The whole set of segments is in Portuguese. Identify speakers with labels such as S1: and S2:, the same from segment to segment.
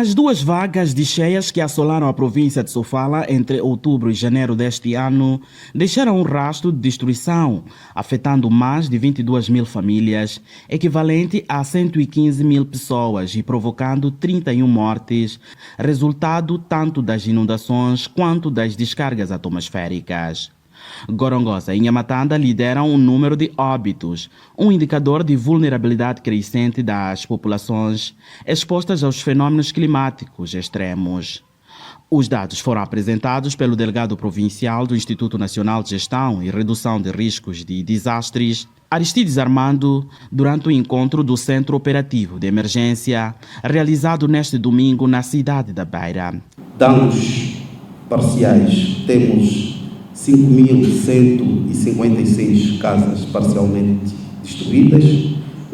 S1: As duas vagas de cheias que assolaram a província de Sofala entre outubro e janeiro deste ano deixaram um rastro de destruição, afetando mais de 22 mil famílias, equivalente a 115 mil pessoas e provocando 31 mortes, resultado tanto das inundações quanto das descargas atmosféricas. Gorongosa e Nhamatanda lideram o número de óbitos, um indicador de vulnerabilidade crescente das populações expostas aos fenômenos climáticos extremos. Os dados foram apresentados pelo delegado provincial do Instituto Nacional de Gestão e Redução de Riscos de Desastres, Aristides Armando, durante o encontro do Centro Operativo de Emergência, realizado neste domingo na cidade da Beira.
S2: Danos parciais, temos 5.156 casas parcialmente destruídas,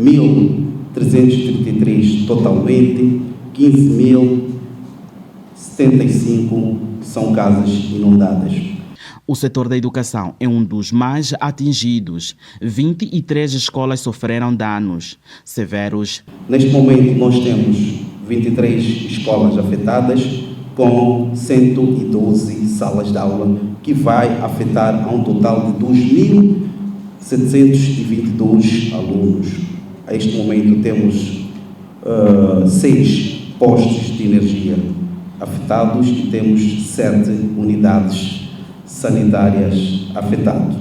S2: 1.333 totalmente, 15.075 são casas inundadas.
S1: O setor da educação é um dos mais atingidos. 23 escolas sofreram danos severos.
S2: Neste momento nós temos 23 escolas afetadas, com 112 salas de aula, que vai afetar a um total de 2.722 alunos. A este momento temos 6 postos de energia afetados e temos 7 unidades sanitárias afetadas.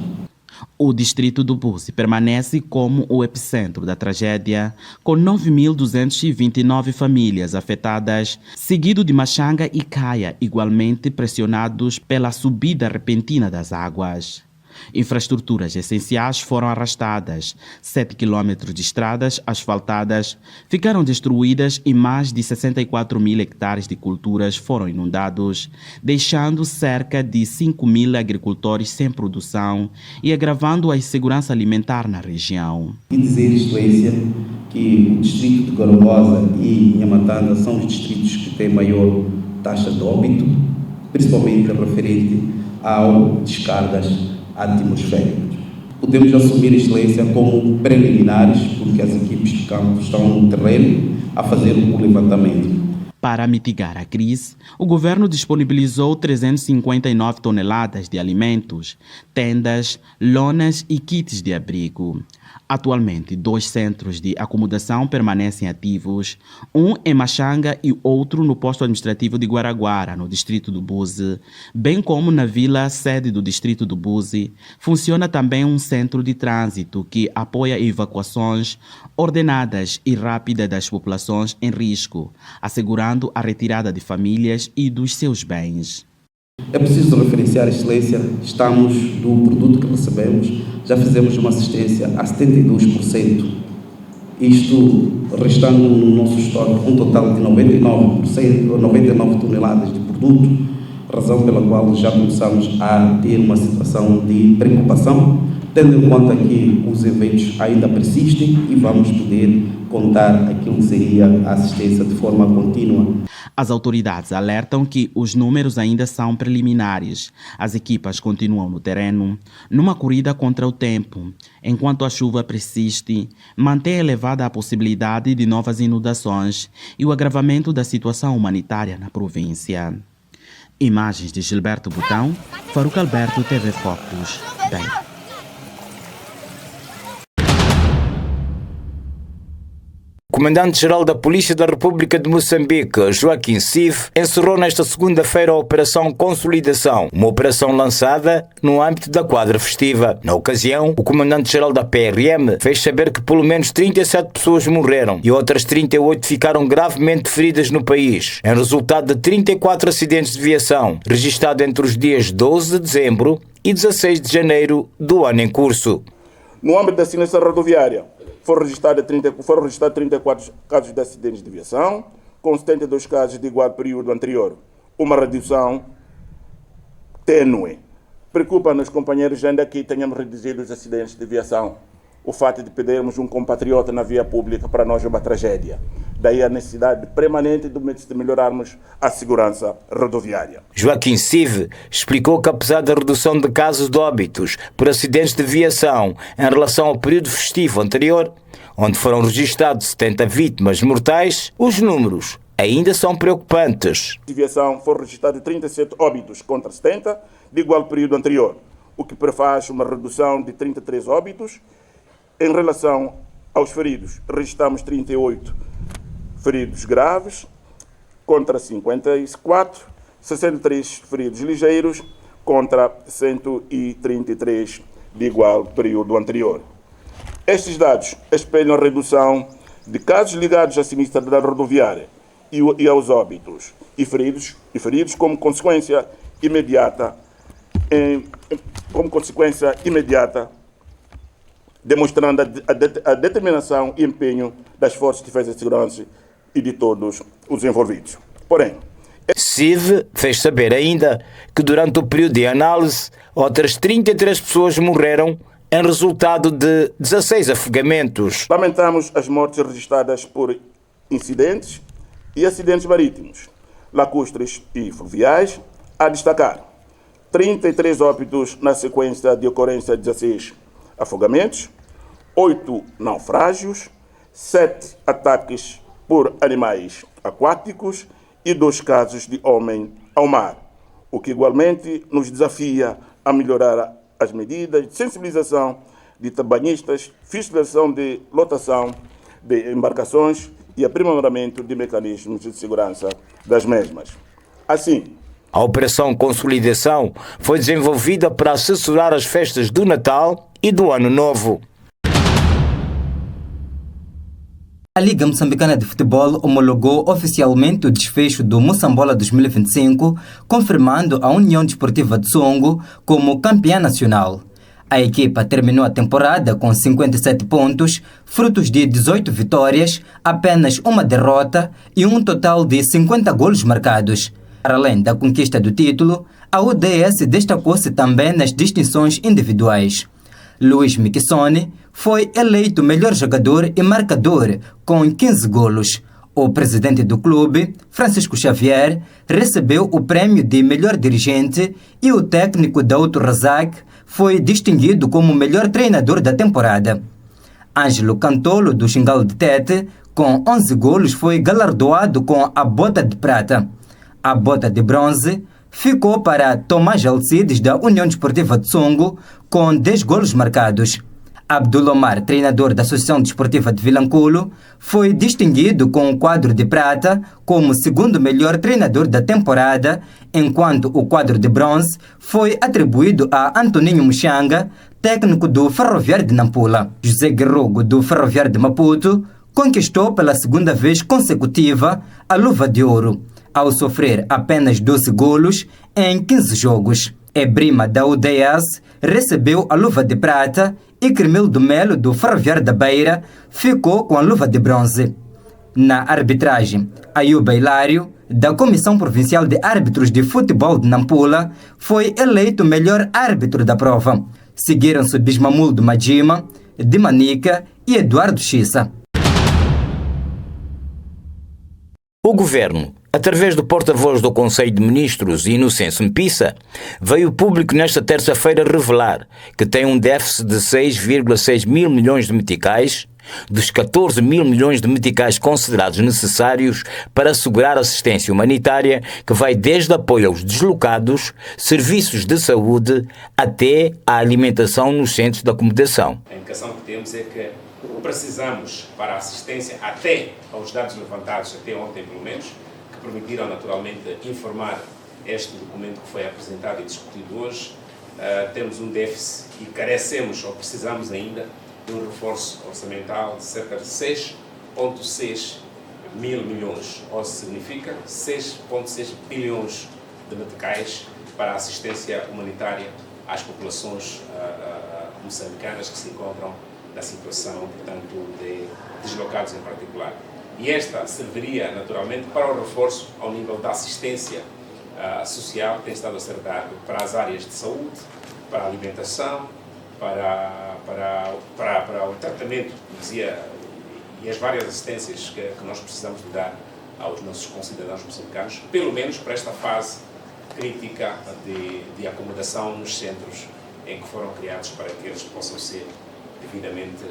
S1: O distrito do Buzi permanece como o epicentro da tragédia, com 9.229 famílias afetadas, seguido de Machanga e Caia, igualmente pressionados pela subida repentina das águas. Infraestruturas essenciais foram arrastadas, 7 quilômetros de estradas asfaltadas ficaram destruídas e mais de 64 mil hectares de culturas foram inundados, deixando cerca de 5 mil agricultores sem produção e agravando a insegurança alimentar na região.
S2: E dizer, Excelência, que o distrito de Gorongosa e Nhamatanda são os distritos que têm maior taxa de óbito, principalmente referente ao descargas atmosféricas. Podemos assumir, Excelência, como preliminares, porque as equipes de campo estão no terreno a fazer o levantamento.
S1: Para mitigar a crise, o governo disponibilizou 359 toneladas de alimentos, tendas, lonas e kits de abrigo. Atualmente, 2 centros de acomodação permanecem ativos, um em Machanga e outro no posto administrativo de Guaraguara, no distrito do Buzi, bem como na vila sede do distrito do Buzi. Funciona também um centro de trânsito que apoia evacuações ordenadas e rápidas das populações em risco, assegurando a retirada de famílias e dos seus bens.
S2: É preciso referenciar, Excelência, estamos do produto que recebemos, já fizemos uma assistência a 72%, isto restando no nosso estoque um total de 99 toneladas de produto, razão pela qual já começamos a ter uma situação de preocupação, tendo em conta que os eventos ainda persistem e vamos poder contar aquilo que seria a assistência de forma contínua.
S1: As autoridades alertam que os números ainda são preliminares. As equipas continuam no terreno, numa corrida contra o tempo. Enquanto a chuva persiste, mantém elevada a possibilidade de novas inundações e o agravamento da situação humanitária na província. Imagens de Gilberto Botão, Faruco Alberto, TV Focus. Bem.
S3: O Comandante-Geral da Polícia da República de Moçambique, Joaquim Sive, encerrou nesta segunda-feira a Operação Consolidação, uma operação lançada no âmbito da quadra festiva. Na ocasião, o Comandante-Geral da PRM fez saber que pelo menos 37 pessoas morreram e outras 38 ficaram gravemente feridas no país, em resultado de 34 acidentes de viação, registrados entre os dias 12 de dezembro e 16 de janeiro do ano em curso.
S4: No âmbito da segurança rodoviária, foram registrados 34 casos de acidentes de viação, com 72 casos de igual período anterior. Uma redução tênue. Preocupa-nos, companheiros, ainda que tenhamos reduzido os acidentes de viação. O fato de perdermos um compatriota na via pública para nós é uma tragédia. Daí a necessidade permanente de melhorarmos a segurança rodoviária.
S3: Joaquim Sive explicou que apesar da redução de casos de óbitos por acidentes de viação em relação ao período festivo anterior, onde foram registrados 70 vítimas mortais, os números ainda são preocupantes.
S4: Na desviação foram registrados 37 óbitos contra 70 de igual período anterior, o que prefaz uma redução de 33 óbitos. Em relação aos feridos, registramos 38 feridos graves contra 54, 63 feridos ligeiros contra 133 de igual período anterior. Estes dados espelham a redução de casos ligados à sinistralidade rodoviária e aos óbitos e feridos como consequência imediata, demonstrando a determinação e empenho das forças de defesa e segurança e de todos os envolvidos. Porém,
S3: CIV fez saber ainda que durante o período de análise, outras 33 pessoas morreram em resultado de 16 afogamentos.
S4: Lamentamos as mortes registradas por incidentes e acidentes marítimos, lacustres e fluviais, a destacar 33 óbitos na sequência de ocorrência de 16 afogamentos, 8 naufrágios, 7 ataques por animais aquáticos e 2 casos de homem ao mar, o que igualmente nos desafia a melhorar as medidas de sensibilização de banhistas, fiscalização de lotação de embarcações e aprimoramento de mecanismos de segurança das mesmas. Assim,
S3: a Operação Consolidação foi desenvolvida para assessorar as festas do Natal e do Ano Novo.
S5: A Liga Moçambicana de Futebol homologou oficialmente o desfecho do Moçambola 2025, confirmando a União Desportiva de Songo como campeã nacional. A equipa terminou a temporada com 57 pontos, frutos de 18 vitórias, apenas uma derrota e um total de 50 golos marcados. Para além da conquista do título, a UDS destacou-se também nas distinções individuais. Luís Miquissone foi eleito melhor jogador e marcador com 15 golos. O presidente do clube, Francisco Xavier, recebeu o prêmio de melhor dirigente e o técnico Daouto Razak foi distinguido como melhor treinador da temporada. Ângelo Cantolo, do Xingal de Tete, com 11 golos, foi galardoado com a bota de prata. A bota de bronze ficou para Tomás Alcides, da União Desportiva de Songo, com 10 golos marcados. Abdul Omar, treinador da Associação Desportiva de Vilanculo, foi distinguido com o quadro de prata como segundo melhor treinador da temporada, enquanto o quadro de bronze foi atribuído a Antoninho Muxanga, técnico do Ferroviário de Nampula. José Guerrogo, do Ferroviário de Maputo, conquistou pela segunda vez consecutiva a luva de ouro, ao sofrer apenas 12 golos em 15 jogos. Ebrima, da UDS, recebeu a luva de prata e Cremildo Melo, do Ferroviário da Beira, ficou com a luva de bronze. Na arbitragem, Ayuba Hilário, da Comissão Provincial de Árbitros de Futebol de Nampula, foi eleito melhor árbitro da prova. Seguiram-se Bismamuldo Madjima, de Manica e Eduardo Xissa.
S3: O governo, através do porta-voz do Conselho de Ministros, Inocêncio Mpissa, veio público nesta terça-feira revelar que tem um déficit de 6,6 mil milhões de meticais, dos 14 mil milhões de meticais considerados necessários para assegurar assistência humanitária, que vai desde apoio aos deslocados, serviços de saúde, até a alimentação nos centros de acomodação.
S6: A indicação que temos é que precisamos para a assistência até aos dados levantados, até ontem pelo menos, que permitiram naturalmente informar este documento que foi apresentado e discutido hoje. Temos um déficit e carecemos ou precisamos ainda de um reforço orçamental de cerca de 6,6 mil milhões, ou significa 6,6 bilhões de meticais para a assistência humanitária às populações moçambicanas que se encontram na situação, portanto, de deslocados em particular. E esta serviria, naturalmente, para o reforço ao nível da assistência social que tem estado a ser dado para as áreas de saúde, para a alimentação, para o tratamento, dizia, e as várias assistências que nós precisamos de dar aos nossos concidadãos moçambicanos, pelo menos para esta fase crítica de acomodação nos centros em que foram criados para que eles possam ser devidamente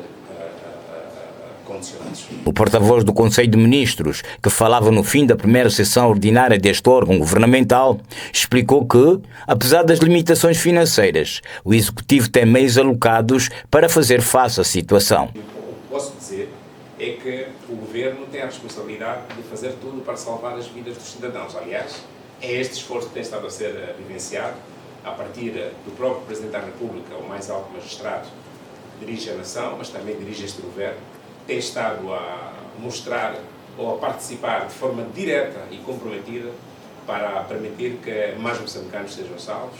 S6: condicionados.
S3: O porta-voz do Conselho de Ministros, que falava no fim da primeira sessão ordinária deste órgão governamental, explicou que, apesar das limitações financeiras, o Executivo tem meios alocados para fazer face à situação.
S6: O que posso dizer é que o Governo tem a responsabilidade de fazer tudo para salvar as vidas dos cidadãos. Aliás, é este esforço que tem estado a ser vivenciado a partir do próprio Presidente da República, o mais alto magistrado, dirige a nação, mas também dirige este Governo, tem estado a mostrar ou a participar de forma direta e comprometida para permitir que mais moçambicanos sejam salvos.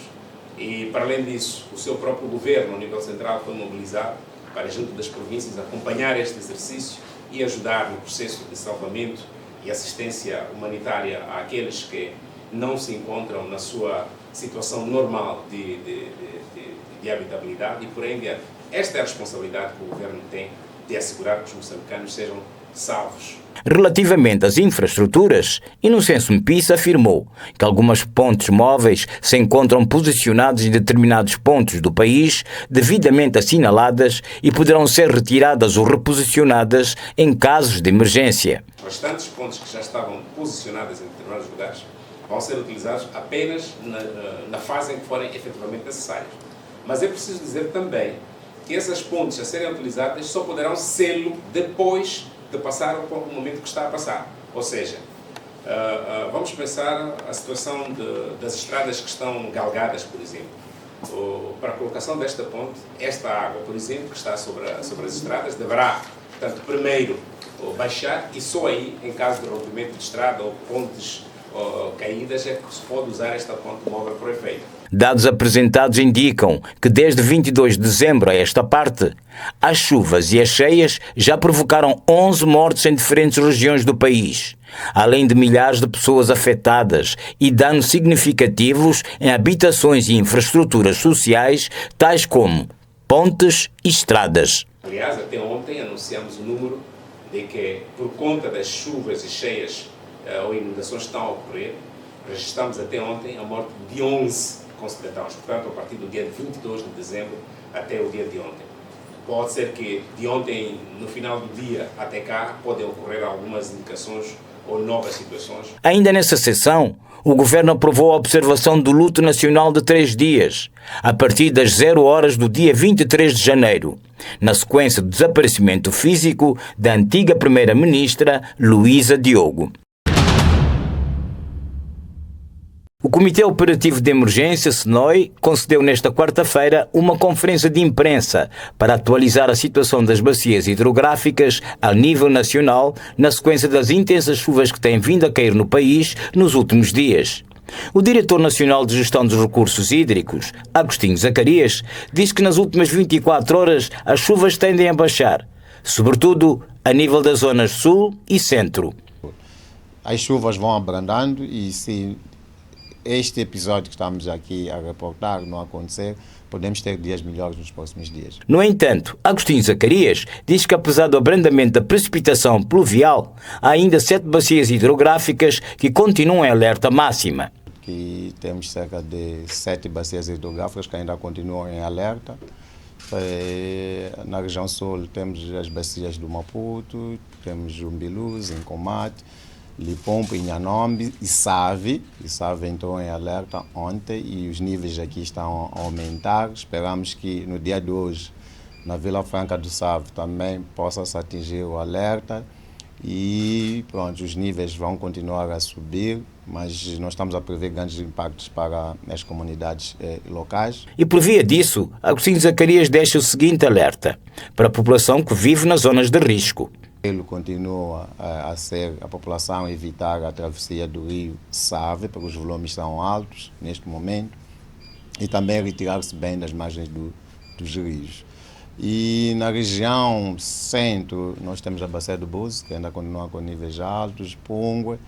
S6: E, para além disso, o seu próprio Governo, a nível central, foi mobilizado para, junto das províncias, acompanhar este exercício e ajudar no processo de salvamento e assistência humanitária àqueles que não se encontram na sua situação normal de habitabilidade e, por aí em diante. Esta é a responsabilidade que o Governo tem de assegurar que os moçambicanos sejam salvos.
S3: Relativamente às infraestruturas, Inocêncio Mpisa afirmou que algumas pontes móveis se encontram posicionadas em determinados pontos do país, devidamente assinaladas, e poderão ser retiradas ou reposicionadas em casos de emergência.
S6: As restantes pontes que já estavam posicionadas em determinados lugares vão ser utilizados apenas na fase em que forem efetivamente necessários. Mas é preciso dizer também que essas pontes a serem utilizadas só poderão sê-lo depois de passar o momento que está a passar. Ou seja, vamos pensar a situação das estradas que estão galgadas, por exemplo. Para a colocação desta ponte, esta água, por exemplo, que está sobre as estradas, deverá, portanto, primeiro baixar e só aí, em caso de rompimento de estrada ou pontes caídas, é que se pode usar esta ponte móvel para o efeito.
S3: Dados apresentados indicam que desde 22 de dezembro a esta parte, as chuvas e as cheias já provocaram 11 mortes em diferentes regiões do país, além de milhares de pessoas afetadas e danos significativos em habitações e infraestruturas sociais, tais como pontes e estradas.
S6: Aliás, até ontem anunciamos o número de que, por conta das chuvas e cheias ou inundações que estão a ocorrer, registramos até ontem a morte de 11 concidadãos, portanto, a partir do dia 22 de dezembro até o dia de ontem. Pode ser que de ontem, no final do dia até cá, podem ocorrer algumas indicações ou novas situações.
S3: Ainda nessa sessão, o Governo aprovou a observação do luto nacional de 3 dias, a partir das 0 horas do dia 23 de janeiro, na sequência do desaparecimento físico da antiga Primeira-Ministra Luísa Diogo. O Comitê Operativo de Emergência, SENOI, concedeu nesta quarta-feira uma conferência de imprensa para atualizar a situação das bacias hidrográficas a nível nacional na sequência das intensas chuvas que têm vindo a cair no país nos últimos dias. O Diretor Nacional de Gestão dos Recursos Hídricos, Agostinho Zacarias, diz que nas últimas 24 horas as chuvas tendem a baixar, sobretudo a nível das zonas sul e centro.
S7: As chuvas vão abrandando e se este episódio que estamos aqui a reportar não acontecer, podemos ter dias melhores nos próximos dias.
S3: No entanto, Agostinho Zacarias diz que apesar do abrandamento da precipitação pluvial, há ainda 7 bacias hidrográficas que continuam em alerta máxima.
S7: Que temos cerca de 7 bacias hidrográficas que ainda continuam em alerta. Na região sul temos as bacias do Maputo, temos Umbiluz, Incomate, Lipompo, Inhanombe e Save. E Save entrou em alerta ontem e os níveis aqui estão a aumentar. Esperamos que no dia de hoje, na Vila Franca do Save, também possa-se atingir o alerta. E pronto, os níveis vão continuar a subir, mas nós estamos a prever grandes impactos para as comunidades locais.
S3: E por via disso, Agostinho Zacarias deixa o seguinte alerta para a população que vive nas zonas de risco.
S7: Ele continua a ser a população evitar a travessia do rio Save, porque os volumes são altos neste momento, e também retirar-se bem das margens dos rios. E na região centro, nós temos a Bacia do Buzo, que ainda continua com níveis altos, Pungue,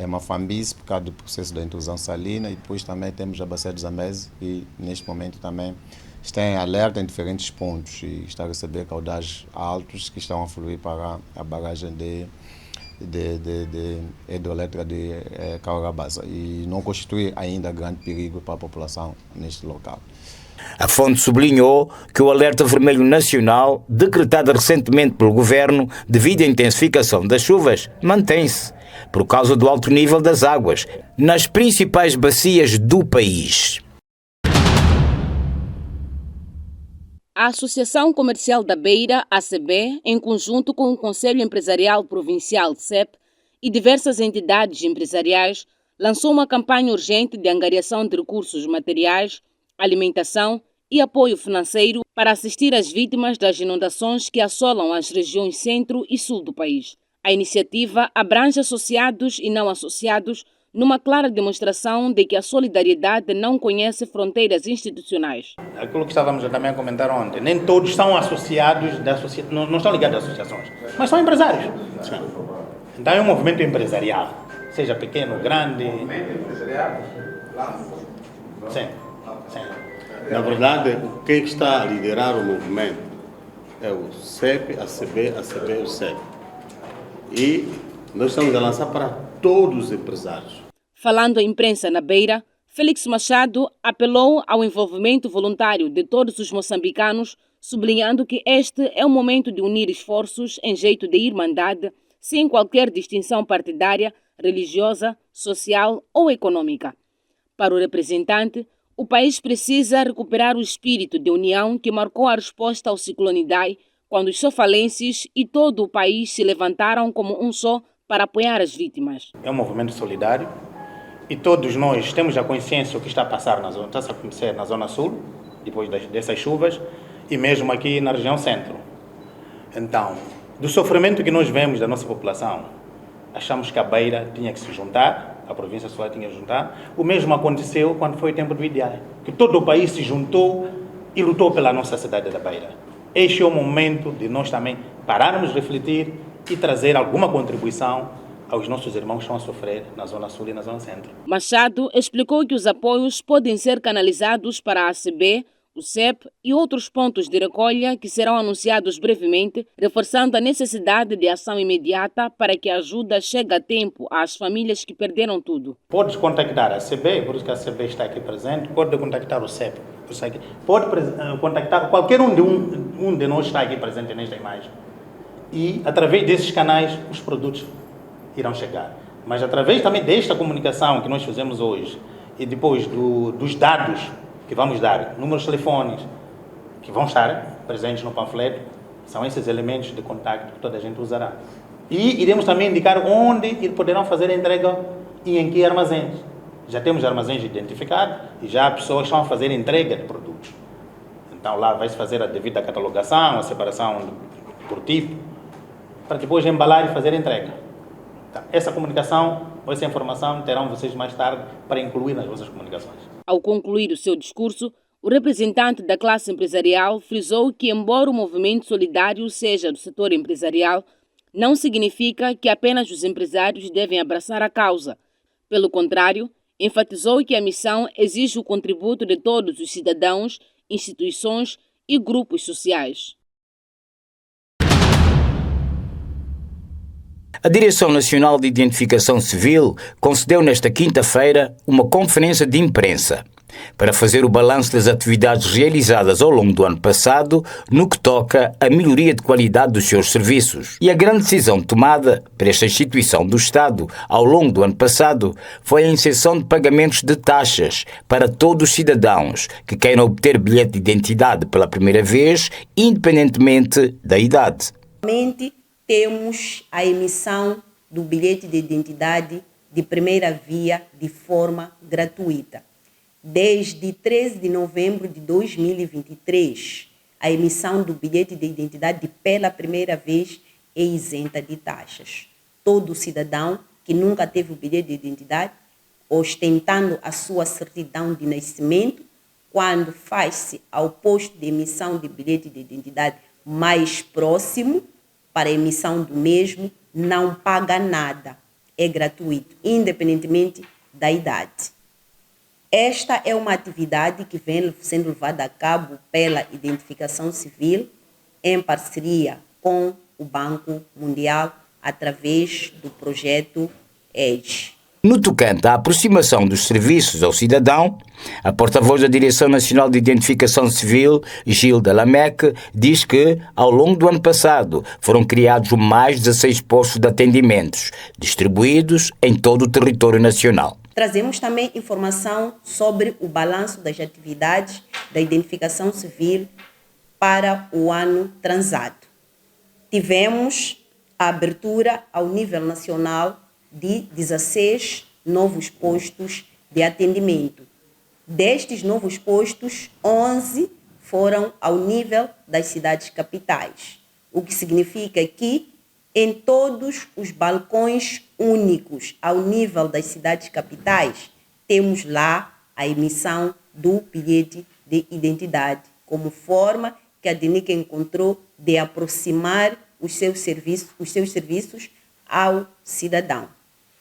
S7: Mafambice, por causa do processo da intrusão salina, e depois também temos a Bacia do Zambeze, que neste momento também está em alerta em diferentes pontos e está a receber caudais altos que estão a fluir para a barragem de de hidrelétrica de Cauabassa e não constitui ainda grande perigo para a população neste local.
S3: A fonte sublinhou que o alerta vermelho nacional, decretado recentemente pelo governo devido à intensificação das chuvas, mantém-se por causa do alto nível das águas nas principais bacias do país.
S8: A Associação Comercial da Beira, ACB, em conjunto com o Conselho Empresarial Provincial, CEP, e diversas entidades empresariais, lançou uma campanha urgente de angariação de recursos materiais, alimentação e apoio financeiro para assistir as vítimas das inundações que assolam as regiões centro e sul do país. A iniciativa abrange associados e não associados numa clara demonstração de que a solidariedade não conhece fronteiras institucionais.
S9: Aquilo que estávamos também a comentar ontem, nem todos são associados, não estão ligados a associações, mas são empresários. Sim. Então é um movimento empresarial, seja pequeno, grande. Sim. Sim.
S10: Na verdade, quem está a liderar o movimento é o CEP, a ACB e o CEP. E nós estamos a lançar para todos os empresários.
S8: Falando à imprensa na Beira, Félix Machado apelou ao envolvimento voluntário de todos os moçambicanos, sublinhando que este é o momento de unir esforços em jeito de irmandade, sem qualquer distinção partidária, religiosa, social ou econômica. Para o representante, o país precisa recuperar o espírito de união que marcou a resposta ao ciclone Idai, quando os sofalenses e todo o país se levantaram como um só para apoiar as vítimas.
S9: É um movimento solidário e todos nós temos a consciência do que está a passar na zona, está a acontecer na zona sul, depois dessas chuvas, e mesmo aqui na região centro. Então, do sofrimento que nós vemos da nossa população, achamos que a Beira tinha que se juntar, a província sul tinha que se juntar. O mesmo aconteceu quando foi o tempo do Idai, que todo o país se juntou e lutou pela nossa cidade da Beira. Este é o momento de nós também pararmos de refletir e trazer alguma contribuição aos nossos irmãos que estão a sofrer na Zona Sul e na Zona Centro.
S8: Machado explicou que os apoios podem ser canalizados para a ACB, o CEP e outros pontos de recolha que serão anunciados brevemente, reforçando a necessidade de ação imediata para que a ajuda chegue a tempo às famílias que perderam tudo.
S9: Podes contactar a ACB, por isso que a ACB está aqui presente, pode contactar o CEP, pode contactar qualquer um de nós está aqui presente nesta imagem. E, através desses canais, os produtos irão chegar. Mas, através também desta comunicação que nós fizemos hoje, e depois dos dados que vamos dar, números de telefones que vão estar presentes no panfleto, são esses elementos de contacto que toda a gente usará. E iremos também indicar onde poderão fazer a entrega e em que armazéns. Já temos armazéns identificados e já há pessoas que estão a fazer entrega de produtos. Então, lá vai-se fazer a devida catalogação, a separação por tipo, para depois embalar e fazer a entrega. Então, essa comunicação ou essa informação terão vocês mais tarde para incluir nas vossas comunicações.
S8: Ao concluir o seu discurso, o representante da classe empresarial frisou que, embora o movimento solidário seja do setor empresarial, não significa que apenas os empresários devem abraçar a causa. Pelo contrário, enfatizou que a missão exige o contributo de todos os cidadãos, instituições e grupos sociais.
S3: A Direção Nacional de Identificação Civil concedeu nesta quinta-feira uma conferência de imprensa para fazer o balanço das atividades realizadas ao longo do ano passado no que toca à melhoria de qualidade dos seus serviços. E a grande decisão tomada por esta instituição do Estado ao longo do ano passado foi a isenção de pagamentos de taxas para todos os cidadãos que queiram obter bilhete de identidade pela primeira vez, independentemente da idade.
S11: Temos a emissão do bilhete de identidade de primeira via de forma gratuita. Desde 13 de novembro de 2023, a emissão do bilhete de identidade pela primeira vez é isenta de taxas. Todo cidadão que nunca teve o bilhete de identidade, ostentando a sua certidão de nascimento, quando faz-se ao posto de emissão de bilhete de identidade mais próximo, para a emissão do mesmo, não paga nada. É gratuito, independentemente da idade. Esta é uma atividade que vem sendo levada a cabo pela Identificação Civil, em parceria com o Banco Mundial, através do projeto EDGE.
S3: No tocante à aproximação dos serviços ao cidadão, a porta-voz da Direção Nacional de Identificação Civil, Gilda Lamec, diz que, ao longo do ano passado, foram criados mais de 16 postos de atendimentos, distribuídos em todo o território nacional.
S11: Trazemos também informação sobre o balanço das atividades da identificação civil para o ano transado. Tivemos a abertura ao nível nacional de 16 novos postos de atendimento. Destes novos postos, 11 foram ao nível das cidades capitais, o que significa que em todos os balcões únicos ao nível das cidades capitais, temos lá a emissão do bilhete de identidade, como forma que a DENIC encontrou de aproximar os seus serviços ao cidadão.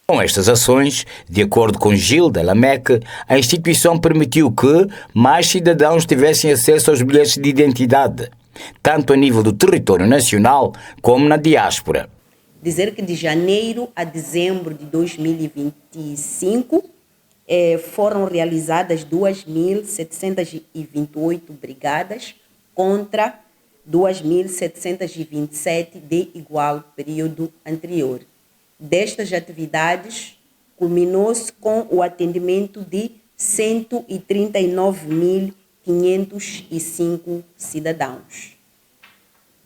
S3: Com estas ações, de acordo com Gilda Lamec, a instituição permitiu que mais cidadãos tivessem acesso aos bilhetes de identidade, tanto a nível do território nacional como na diáspora.
S11: Dizer que de janeiro a dezembro de 2025 foram realizadas 2.728 brigadas contra 2.727 de igual período anterior. Destas atividades, culminou-se com o atendimento de 139.505 cidadãos.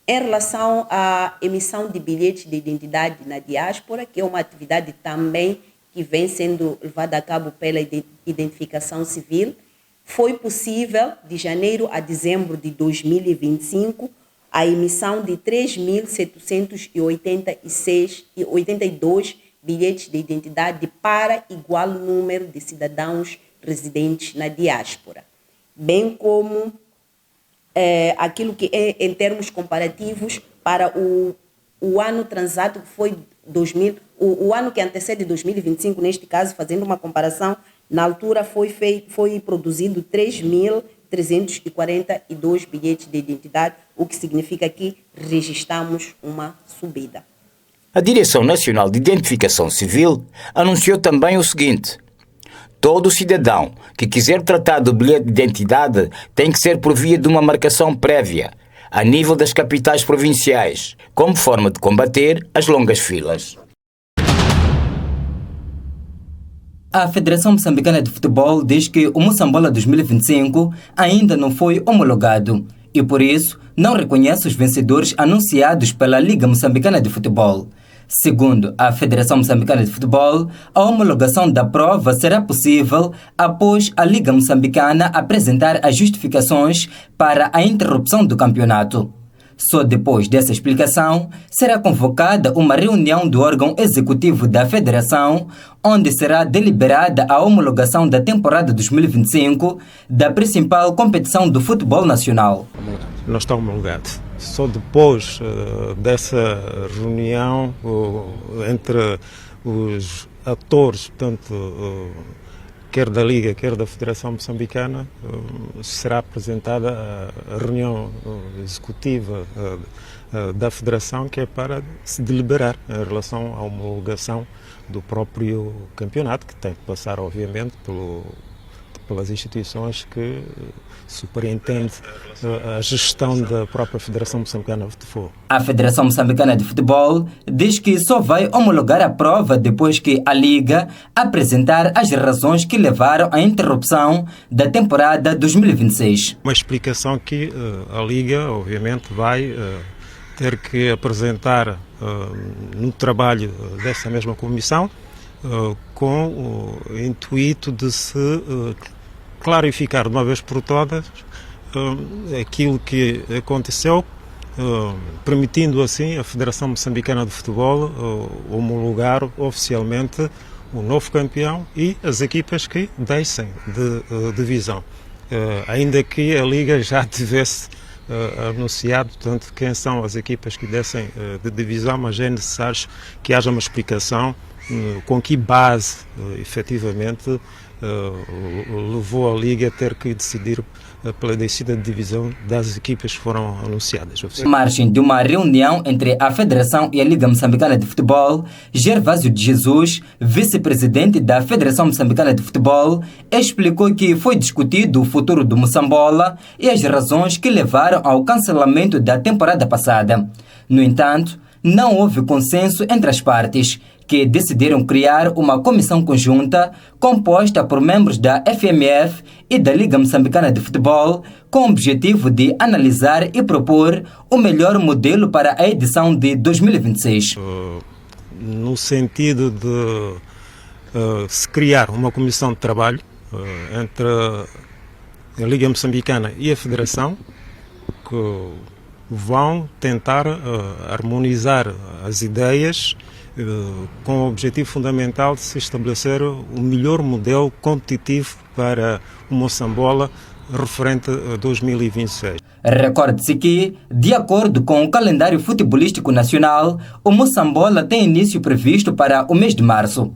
S11: Em relação à emissão de bilhetes de identidade na diáspora, que é uma atividade também que vem sendo levada a cabo pela identificação civil, foi possível, de janeiro a dezembro de 2025, a emissão de 3.782 bilhetes de identidade para igual número de cidadãos residentes na diáspora, bem como aquilo que é em termos comparativos para o ano transado, que foi o ano que antecede 2025, neste caso, fazendo uma comparação, na altura foi produzido 3.342 bilhetes de identidade, o que significa que registramos uma subida.
S3: A Direção Nacional de Identificação Civil anunciou também o seguinte: todo cidadão que quiser tratar do bilhete de identidade tem que ser por via de uma marcação prévia, a nível das capitais provinciais, como forma de combater as longas filas.
S5: A Federação Moçambicana de Futebol diz que o Moçambola 2025 ainda não foi homologado e, por isso, não reconhece os vencedores anunciados pela Liga Moçambicana de Futebol. Segundo a Federação Moçambicana de Futebol, a homologação da prova será possível após a Liga Moçambicana apresentar as justificações para a interrupção do campeonato. Só depois dessa explicação será convocada uma reunião do órgão executivo da Federação, onde será deliberada a homologação da temporada 2025 da principal competição do futebol nacional.
S12: Não está homologado. Só depois dessa reunião entre os atores, portanto, quer da Liga, quer da Federação Moçambicana, será apresentada a reunião executiva da Federação, que é para se deliberar em relação à homologação do próprio campeonato, que tem que passar, obviamente, pelas instituições que superintendem a gestão da própria Federação Moçambicana de Futebol.
S5: A Federação Moçambicana de Futebol diz que só vai homologar a prova depois que a Liga apresentar as razões que levaram à interrupção da temporada 2026.
S12: Uma explicação que a Liga, obviamente, vai ter que apresentar no trabalho dessa mesma comissão, com o intuito de se clarificar de uma vez por todas aquilo que aconteceu, permitindo assim a Federação Moçambicana de Futebol homologar oficialmente o novo campeão e as equipas que descem de divisão, ainda que a Liga já tivesse anunciado, portanto, quem são as equipas que descem de divisão, mas é necessário que haja uma explicação com que base, efetivamente, levou a Liga a ter que decidir pela descida de divisão das equipas que foram anunciadas.
S5: Margem de uma reunião entre a Federação e a Liga Moçambicana de Futebol, Gervásio de Jesus, vice-presidente da Federação Moçambicana de Futebol, explicou que foi discutido o futuro do Moçambola e as razões que levaram ao cancelamento da temporada passada. No entanto, não houve consenso entre as partes, que decidiram criar uma comissão conjunta composta por membros da FMF e da Liga Moçambicana de Futebol, com o objetivo de analisar e propor o melhor modelo para a edição de 2026.
S12: No sentido de se criar uma comissão de trabalho entre a Liga Moçambicana e a Federação, que vão tentar harmonizar as ideias com o objetivo fundamental de se estabelecer o melhor modelo competitivo para o Moçambola referente a 2026.
S5: Recorde-se que, de acordo com o calendário futebolístico nacional, o Moçambola tem início previsto para o mês de março.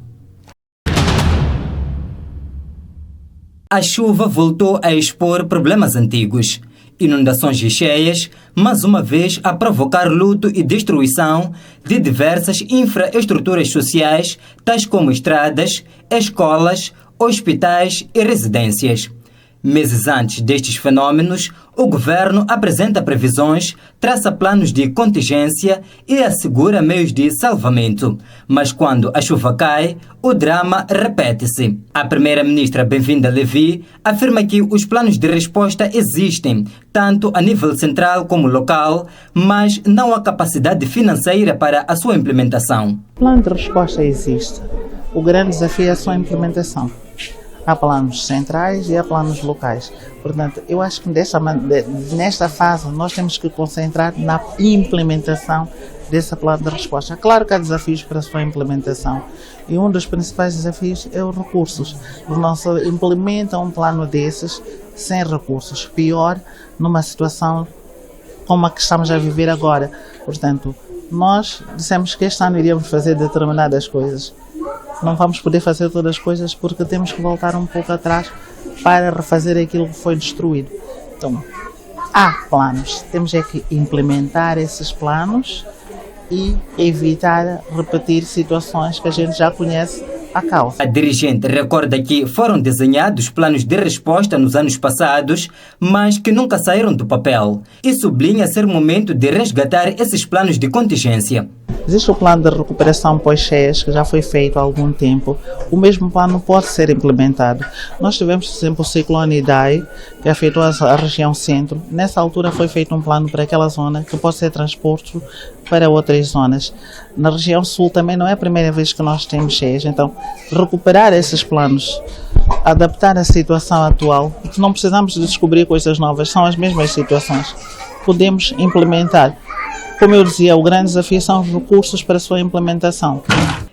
S5: A chuva voltou a expor problemas antigos. Inundações e cheias, mais uma vez a provocar luto e destruição de diversas infraestruturas sociais, tais como estradas, escolas, hospitais e residências. Meses antes destes fenômenos, o governo apresenta previsões, traça planos de contingência e assegura meios de salvamento. Mas quando a chuva cai, o drama repete-se. A primeira-ministra Bem-vinda Levi afirma que os planos de resposta existem, tanto a nível central como local, mas não há capacidade financeira para a sua implementação.
S13: O plano de resposta existe. O grande desafio é a sua implementação. Há planos centrais e há planos locais. Portanto, eu acho que nesta fase nós temos que concentrar na implementação desse plano de resposta. Claro que há desafios para a sua implementação e um dos principais desafios é os recursos. Não se implementa um plano desses sem recursos. Pior, numa situação como a que estamos a viver agora. Portanto, nós dissemos que este ano iríamos fazer determinadas coisas. Não vamos poder fazer todas as coisas porque temos que voltar um pouco atrás para refazer aquilo que foi destruído. Então, há planos, temos é que implementar esses planos e evitar repetir situações que a gente já conhece a causa.
S5: A dirigente recorda que foram desenhados planos de resposta nos anos passados, mas que nunca saíram do papel, e sublinha ser momento de resgatar esses planos de contingência.
S13: Existe o plano de recuperação pós-cheias, que já foi feito há algum tempo. O mesmo plano pode ser implementado. Nós tivemos, por exemplo, o ciclone Idai, que afetou a região centro. Nessa altura foi feito um plano para aquela zona, que pode ser transposto para outras zonas. Na região sul também não é a primeira vez que nós temos cheias. Então, recuperar esses planos, adaptar a situação atual, porque não precisamos de descobrir coisas novas, são as mesmas situações. Podemos implementar. Como eu dizia, o grande desafio são os recursos para a sua implementação.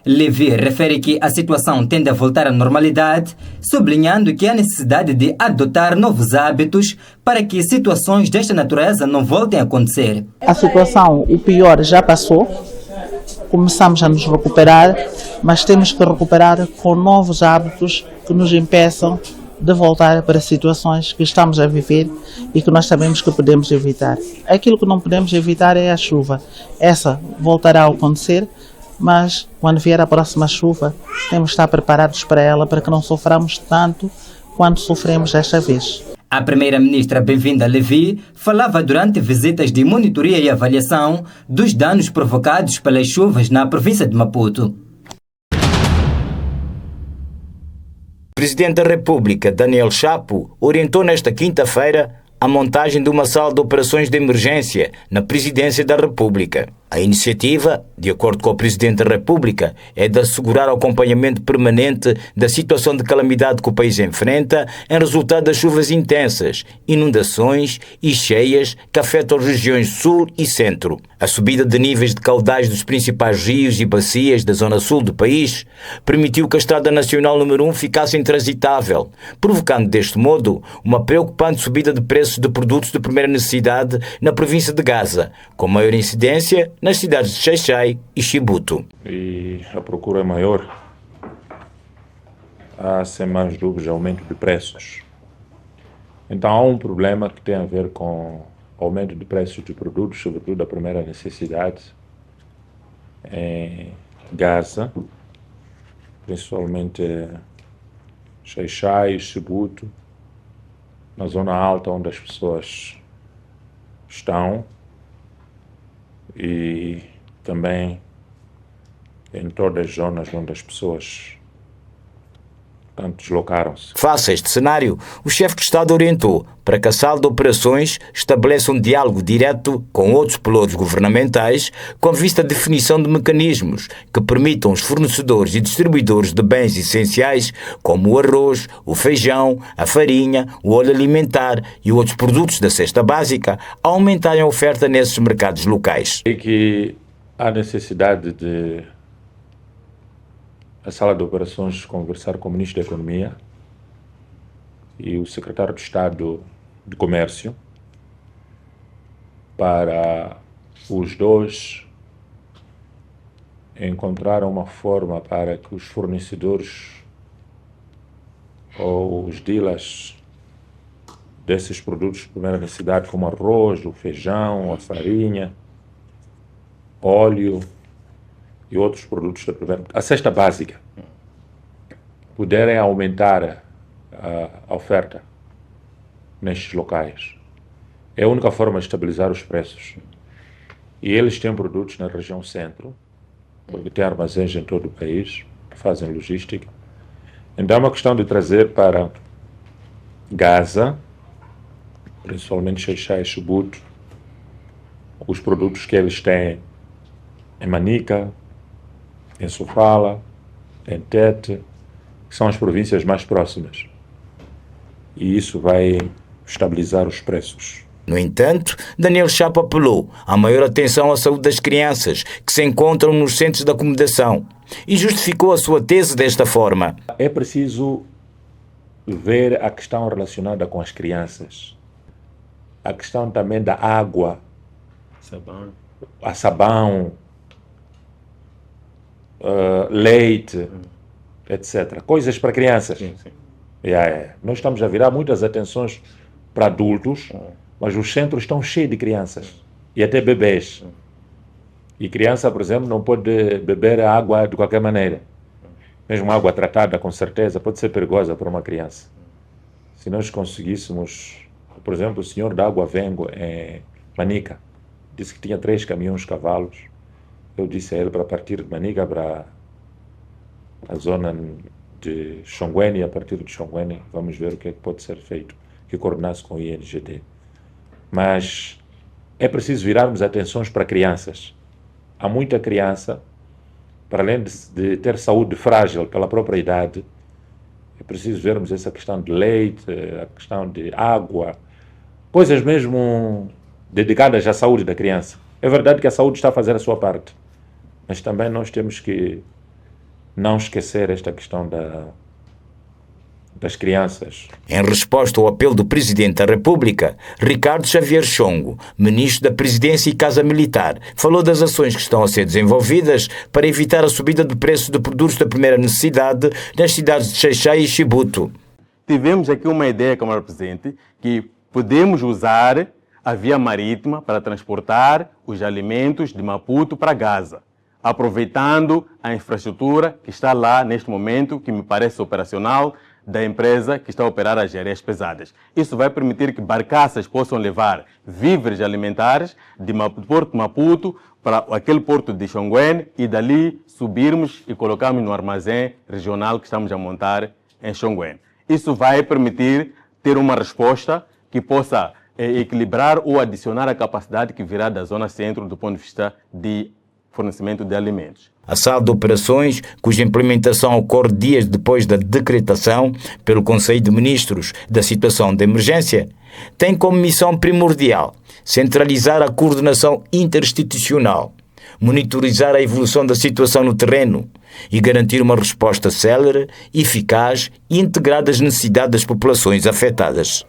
S5: Levi refere que a situação tende a voltar à normalidade, sublinhando que há necessidade de adotar novos hábitos para que situações desta natureza não voltem a acontecer.
S13: A situação, o pior já passou, começamos a nos recuperar, mas temos que recuperar com novos hábitos que nos impeçam de voltar para situações que estamos a viver e que nós sabemos que podemos evitar. Aquilo que não podemos evitar é a chuva. Essa voltará a acontecer, mas quando vier a próxima chuva, temos de estar preparados para ela, para que não soframos tanto quanto sofremos desta vez.
S5: A primeira-ministra Bem-vinda Levi falava durante visitas de monitoria e avaliação dos danos provocados pelas chuvas na província de Maputo.
S3: O Presidente da República, Daniel Chapo, orientou nesta quinta-feira a montagem de uma sala de operações de emergência na Presidência da República. A iniciativa, de acordo com o Presidente da República, é de assegurar o acompanhamento permanente da situação de calamidade que o país enfrenta em resultado das chuvas intensas, inundações e cheias que afetam as regiões sul e centro. A subida de níveis de caudais dos principais rios e bacias da zona sul do país permitiu que a Estrada Nacional número 1 ficasse intransitável, provocando deste modo uma preocupante subida de preços de produtos de primeira necessidade na província de Gaza, com maior incidência nas cidades de Xai-Xai e Xibuto.
S14: E a procura é maior. há, sem mais dúvidas, aumento de preços. Então há um problema que tem a ver com aumento de preços de produtos, sobretudo da primeira necessidade, em Gaza, principalmente Xai-Xai, Chibuto, na zona alta onde as pessoas estão, e também em todas as zonas onde as pessoas deslocaram-se.
S3: Face a este cenário, o chefe de Estado orientou para que a sala de operações estabeleça um diálogo direto com outros pelouros governamentais com vista à definição de mecanismos que permitam os fornecedores e distribuidores de bens essenciais como o arroz, o feijão, a farinha, o óleo alimentar e outros produtos da cesta básica a aumentarem a oferta nesses mercados locais.
S14: E que há necessidade de a sala de operações conversar com o Ministro da Economia e o Secretário de Estado de Comércio para os dois encontrar uma forma para que os fornecedores ou os dealers desses produtos de primeira necessidade, como arroz, o feijão, a farinha, óleo e outros produtos da primeira, a cesta básica, puderem aumentar a oferta nestes locais. É a única forma de estabilizar os preços. E eles têm produtos na região centro, porque têm armazéns em todo o país, fazem logística. Então é uma questão de trazer para Gaza, principalmente Xai-Xai e Chibuto, os produtos que eles têm em Manica, em Sofala, em Tete, que são as províncias mais próximas. E isso vai estabilizar os preços.
S3: No entanto, Daniel Chapo apelou à maior atenção à saúde das crianças que se encontram nos centros de acomodação e justificou a sua tese desta forma.
S14: É preciso ver a questão relacionada com as crianças. A questão também da água, sabão, leite, etc. Coisas para crianças. Sim. Nós estamos a virar muitas atenções para adultos, mas os centros estão cheios de crianças e até bebês. E criança, por exemplo, não pode beber água de qualquer maneira. Mesmo água tratada, com certeza, pode ser perigosa para uma criança. Se nós conseguíssemos, por exemplo, o senhor da Água Vengo em Manica disse que tinha 3 caminhões cavalos. Eu disse a ele para partir de Manica para a zona de Xonguene, e a partir de Xonguene vamos ver o que é que pode ser feito, que coordenasse com o INGD. Mas é preciso virarmos atenções para crianças. Há muita criança, para além de ter saúde frágil pela própria idade, é preciso vermos essa questão de leite, a questão de água, coisas mesmo dedicadas à saúde da criança. É verdade que a saúde está a fazer a sua parte, mas também nós temos que não esquecer esta questão das crianças.
S3: Em resposta ao apelo do Presidente da República, Ricardo Xavier Chongo, Ministro da Presidência e Casa Militar, falou das ações que estão a ser desenvolvidas para evitar a subida de preços de produtos da primeira necessidade nas cidades de Xai-Xai e Chibuto.
S15: Tivemos aqui uma ideia, Câmara Presidente, que podemos usar a via marítima para transportar os alimentos de Maputo para Gaza, aproveitando a infraestrutura que está lá neste momento, que me parece operacional, da empresa que está a operar as areias pesadas. Isso vai permitir que barcaças possam levar víveres alimentares de Porto Maputo para aquele porto de Xonguene e dali subirmos e colocarmos no armazém regional que estamos a montar em Xonguene. Isso vai permitir ter uma resposta que possa equilibrar ou adicionar a capacidade que virá da zona centro do ponto de vista de fornecimento de alimentos.
S3: A sala de operações, cuja implementação ocorre dias depois da decretação pelo Conselho de Ministros da situação de emergência, tem como missão primordial centralizar a coordenação interinstitucional, monitorizar a evolução da situação no terreno e garantir uma resposta célere, eficaz e integrada às necessidades das populações afetadas.